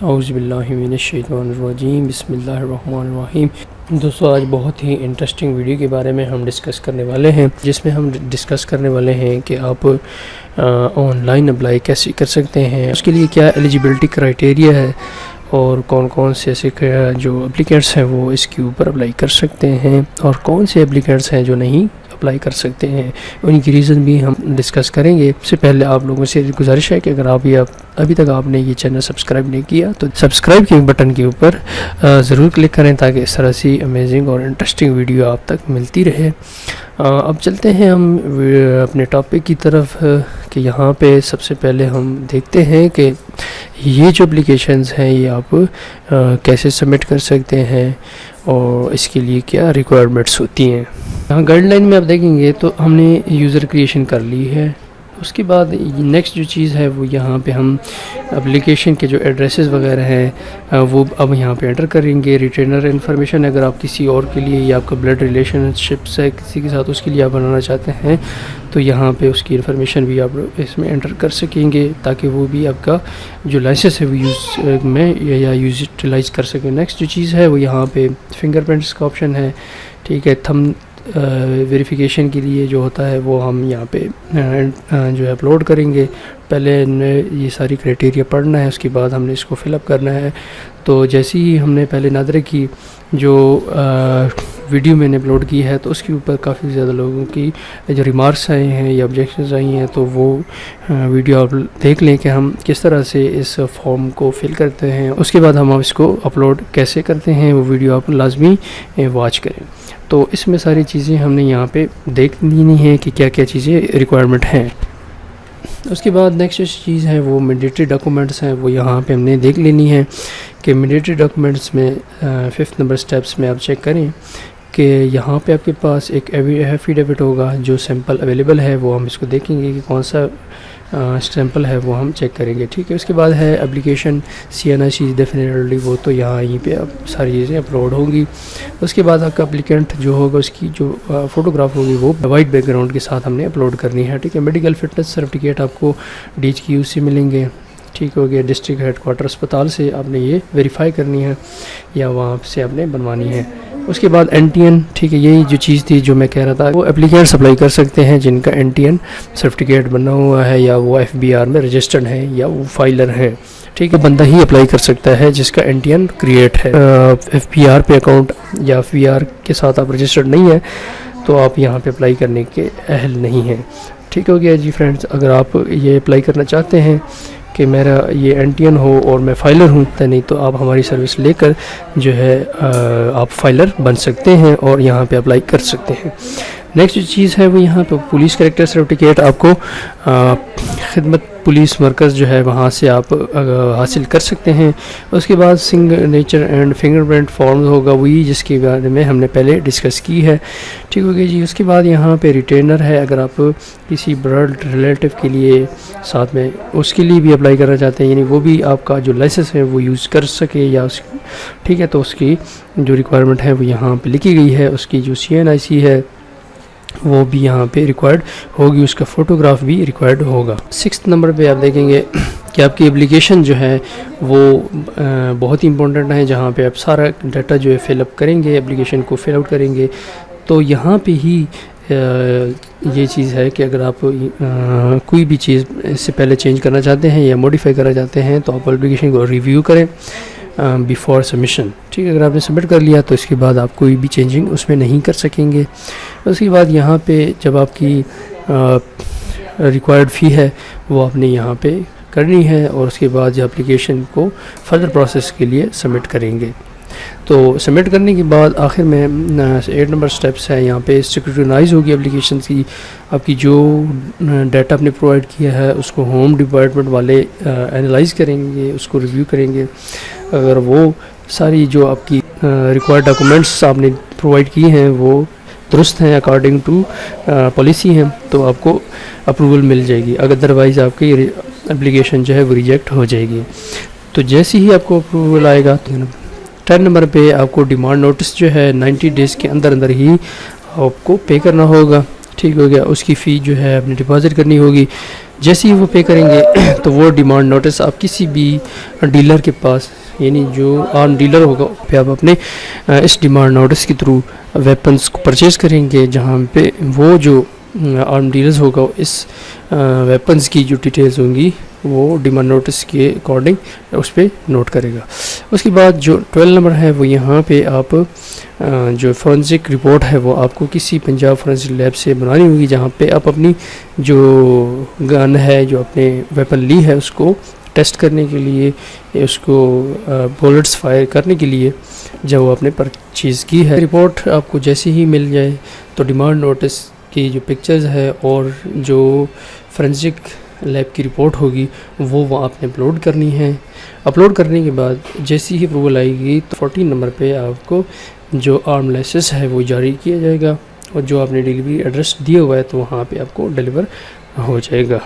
اعوذ باللہ من الشیطان الرجیم، بسم اللہ الرحمن الرحیم۔ دوستو، آج بہت ہی انٹرسٹنگ ویڈیو کے بارے میں ہم ڈسکس کرنے والے ہیں، جس میں ہم ڈسکس کرنے والے ہیں کہ آپ آن لائن اپلائی کیسے کر سکتے ہیں، اس کے لیے کیا ایلیجیبلٹی کرائٹیریا ہے اور کون کون سے ایسے جو اپلیکینٹس ہیں وہ اس کے اوپر اپلائی کر سکتے ہیں اور کون سے اپلیکینٹس ہیں جو نہیں اپلائی کر سکتے ہیں، ان کی ریزن بھی ہم ڈسکس کریں گے۔ اس سے پہلے آپ لوگوں سے گزارش ہے کہ اگر ابھی تک آپ نے یہ چینل سبسکرائب نہیں کیا تو سبسکرائب کے بٹن کے اوپر ضرور کلک کریں تاکہ اس طرح سی امیزنگ اور انٹرسٹنگ ویڈیو آپ تک ملتی رہے۔ اب چلتے ہیں ہم اپنے ٹاپک کی طرف کہ یہاں پہ سب سے پہلے ہم دیکھتے ہیں کہ یہ جو اپلیکیشنز ہیں یہ آپ کیسے سبمٹ کر سکتے ہیں اور اس کے لیے کیا ریکوائرمنٹس ہوتی ہیں۔ یہاں گائیڈ لائن میں آپ دیکھیں گے تو ہم نے یوزر کریشن کر لی ہے، اس کے بعد نیکسٹ جو چیز ہے وہ یہاں پہ ہم اپلیکیشن کے جو ایڈریسز وغیرہ ہیں وہ اب یہاں پہ انٹر کریں گے۔ ریٹینر انفارمیشن اگر آپ کسی اور کے لیے یا آپ کا بلڈ ریلیشن شپس ہے کسی کے ساتھ، اس کے لیے آپ بنانا چاہتے ہیں تو یہاں پہ اس کی انفارمیشن بھی آپ اس میں انٹر کر سکیں گے تاکہ وہ بھی آپ کا جو لائسنس ہے وہ یوز میں یا یوٹیلائز کر سکیں۔ نیکسٹ جو چیز ہے وہ یہاں پہ فنگر پرنٹس کا آپشن ہے، ٹھیک ہے۔ تھم ویریفیکیشن کے لیے جو ہوتا ہے وہ ہم یہاں پہ جو ہے اپلوڈ کریں گے۔ پہلے نے یہ ساری کرائٹیریا پڑھنا ہے، اس کے بعد ہم نے اس کو فل اپ کرنا ہے۔ تو جیسے ہی ہم نے پہلے نادرے کی جو ویڈیو میں نے اپلوڈ کی ہے تو اس کے اوپر کافی زیادہ لوگوں کی جو ریمارکس آئے ہیں یا آبجیکشنز آئی ہیں، تو وہ ویڈیو آپ دیکھ لیں کہ ہم کس طرح سے اس فارم کو فل کرتے ہیں، اس کے بعد ہم اس کو اپلوڈ کیسے کرتے ہیں وہ ویڈیو آپ لازمی واچ کریں۔ تو اس میں ساری چیزیں ہم نے یہاں پہ دیکھ لینی ہیں کہ کیا کیا چیزیں ریکوائرمنٹ ہیں۔ اس کے بعد نیکسٹ چیز ہے وہ مینڈیٹری ڈاکومنٹس ہیں، وہ یہاں پہ ہم نے دیکھ لینی ہے کہ مینڈیٹری ڈاکومنٹس میں 5 نمبر سٹیپس میں آپ چیک کریں کہ یہاں پہ آپ کے پاس ایک ایفیڈیوٹ ہوگا جو سیمپل اویلیبل ہے، وہ ہم اس کو دیکھیں گے کہ کون سا سیمپل ہے وہ ہم چیک کریں گے، ٹھیک ہے۔ اس کے بعد ہے اپلیکیشن CNIC ڈیفینیٹلی، وہ تو یہیں پہ اب ساری چیزیں اپلوڈ ہوں گی۔ اس کے بعد آپ کا اپلیکینٹ جو ہوگا اس کی جو فوٹوگراف ہوگی وہ وائٹ بیک گراؤنڈ کے ساتھ ہم نے اپلوڈ کرنی ہے، ٹھیک ہے۔ میڈیکل فٹنس سرٹیفکیٹ آپ کو DHQ سے ملیں گے، ٹھیک ہو گیا۔ ڈسٹرکٹ ہیڈ کوارٹر اسپتال سے آپ نے یہ ویریفائی کرنی ہے یا وہاں سے آپ نے بنوانی ہے۔ اس کے بعد NTN، ٹھیک ہے، یہی جو چیز تھی جو میں کہہ رہا تھا، وہ اپلیکینٹس اپلائی کر سکتے ہیں جن کا NTN سرٹیفکیٹ بنا ہوا ہے یا وہ FBR میں رجسٹرڈ ہے یا وہ فائلر ہے، ٹھیک ہے۔ بندہ ہی اپلائی کر سکتا ہے جس کا NTN کریٹ ہے۔ FBR پہ اکاؤنٹ یا FBR کے ساتھ آپ رجسٹرڈ نہیں ہے تو آپ یہاں پہ اپلائی کرنے کے اہل نہیں ہیں، ٹھیک ہو گیا جی فرینڈز۔ اگر آپ یہ اپلائی کرنا چاہتے ہیں کہ میرا یہ NTN ہو اور میں فائلر ہوں تو نہیں، تو آپ ہماری سروس لے کر جو ہے آپ فائلر بن سکتے ہیں اور یہاں پہ اپلائی کر سکتے ہیں۔ نیکسٹ جو چیز ہے وہ یہاں پہ پولیس کریکٹر سرٹیفکیٹ آپ کو خدمت پولیس مرکز جو ہے وہاں سے آپ حاصل کر سکتے ہیں۔ اس کے بعد signature and finger print form ہوگا، وہی جس کے بارے میں ہم نے پہلے ڈسکس کی ہے، ٹھیک ہو گیا جی۔ اس کے بعد یہاں پہ ریٹینر ہے، اگر آپ کسی بلڈ ریلیٹیو کے لیے ساتھ میں اس کے لیے بھی اپلائی کرنا چاہتے ہیں، یعنی وہ بھی آپ کا جو لائسنس ہے وہ یوز کر سکے یا اس، ٹھیک ہے، تو اس کی جو ریکوائرمنٹ ہے وہ یہاں پہ لکھی گئی ہے۔ اس کی جو CNIC ہے وہ بھی یہاں پہ ریکوائرڈ ہوگی، اس کا فوٹوگراف بھی ریکوائرڈ ہوگا۔ 6 نمبر پہ آپ دیکھیں گے کہ آپ کی اپلیکیشن جو ہے وہ بہت ہی امپورٹنٹ ہے، جہاں پہ آپ سارا ڈیٹا جو ہے فل اپ کریں گے، اپلیکیشن کو فل آؤٹ کریں گے۔ تو یہاں پہ ہی یہ چیز ہے کہ اگر آپ کوئی بھی چیز اس سے پہلے چینج کرنا چاہتے ہیں یا موڈیفائی کرنا چاہتے ہیں تو آپ اپلیکیشن کو ریویو کریں بیفور سبمیشن، ٹھیک ہے۔ اگر آپ نے سبمٹ کر لیا تو اس کے بعد آپ کوئی بھی چینجنگ اس میں نہیں کر سکیں گے۔ اس کے بعد یہاں پہ جب آپ کی ریکوائرڈ فی ہے وہ آپ نے یہاں پہ کرنی ہے اور اس کے بعد جو اپلیکیشن کو فردر پروسیس کے لیے سبمٹ کریں گے۔ تو سبمٹ کرنے کے بعد آخر میں 8 نمبر سٹیپس ہے، یہاں پہ سیکریٹائز ہوگی اپلیکیشن کی، آپ کی جو ڈیٹا آپ نے پرووائڈ کیا ہے اس کو ہوم ڈپارٹمنٹ والے انالائز کریں گے، اس کو ریویو کریں گے۔ اگر وہ ساری جو آپ کی ریکوائرڈ ڈاکومنٹس آپ نے پرووائڈ کی ہیں وہ درست ہیں، اکارڈنگ ٹو پالیسی ہیں، تو آپ کو اپروول مل جائے گی، اگر ادروائز آپ کی اپلیکیشن جو ہے وہ ریجیکٹ ہو جائے گی۔ تو جیسے ہی آپ کو اپروول آئے گا 10 نمبر پہ آپ کو ڈیمانڈ نوٹس جو ہے 90 ڈیز کے اندر ہی آپ کو پے کرنا ہوگا، ٹھیک ہو گیا. اس کی فی جو ہے آپ نے ڈپازٹ کرنی ہوگی. جیسے ہی وہ پے کریں گے تو وہ ڈیمانڈ نوٹس آپ کسی بھی ڈیلر کے پاس، یعنی جو عام ڈیلر ہوگا پہ آپ اپنے اس ڈیمانڈ نوٹس کے تھرو ویپنس کو پرچیز کریں گے، جہاں پہ وہ جو عام ڈیلرز ہوگا اس ویپنس کی جو ڈیٹیلز ہوں گی وہ ڈیمانڈ نوٹس کے اکارڈنگ اس پہ نوٹ کرے گا. اس کے بعد جو 12 نمبر ہے وہ یہاں پہ آپ جو فورنزک رپورٹ ہے وہ آپ کو کسی پنجاب فورنزک لیب سے بنانی ہوگی، جہاں پہ آپ اپنی جو گن ہے، جو اپنے ویپن لی ہے، اس کو ٹیسٹ کرنے کے لیے، اس کو بولٹس فائر کرنے کے لیے جب وہ آپ نے پرچیز کی ہے. رپورٹ آپ کو جیسے ہی مل جائے تو ڈیمانڈ نوٹس کی جو پکچرز ہے اور جو فورنزک لیب کی رپورٹ ہوگی وہ آپ نے اپلوڈ کرنی ہے. اپلوڈ کرنے کے بعد جیسی ہی اپروول آئے گی تو 14 نمبر پہ آپ کو جو آرم لائسنس ہے وہ جاری کیا جائے گا، اور جو آپ نے ڈیلیوری ایڈریس دیا ہوا ہے تو وہاں پہ آپ کو ڈیلیور ہو جائے گا.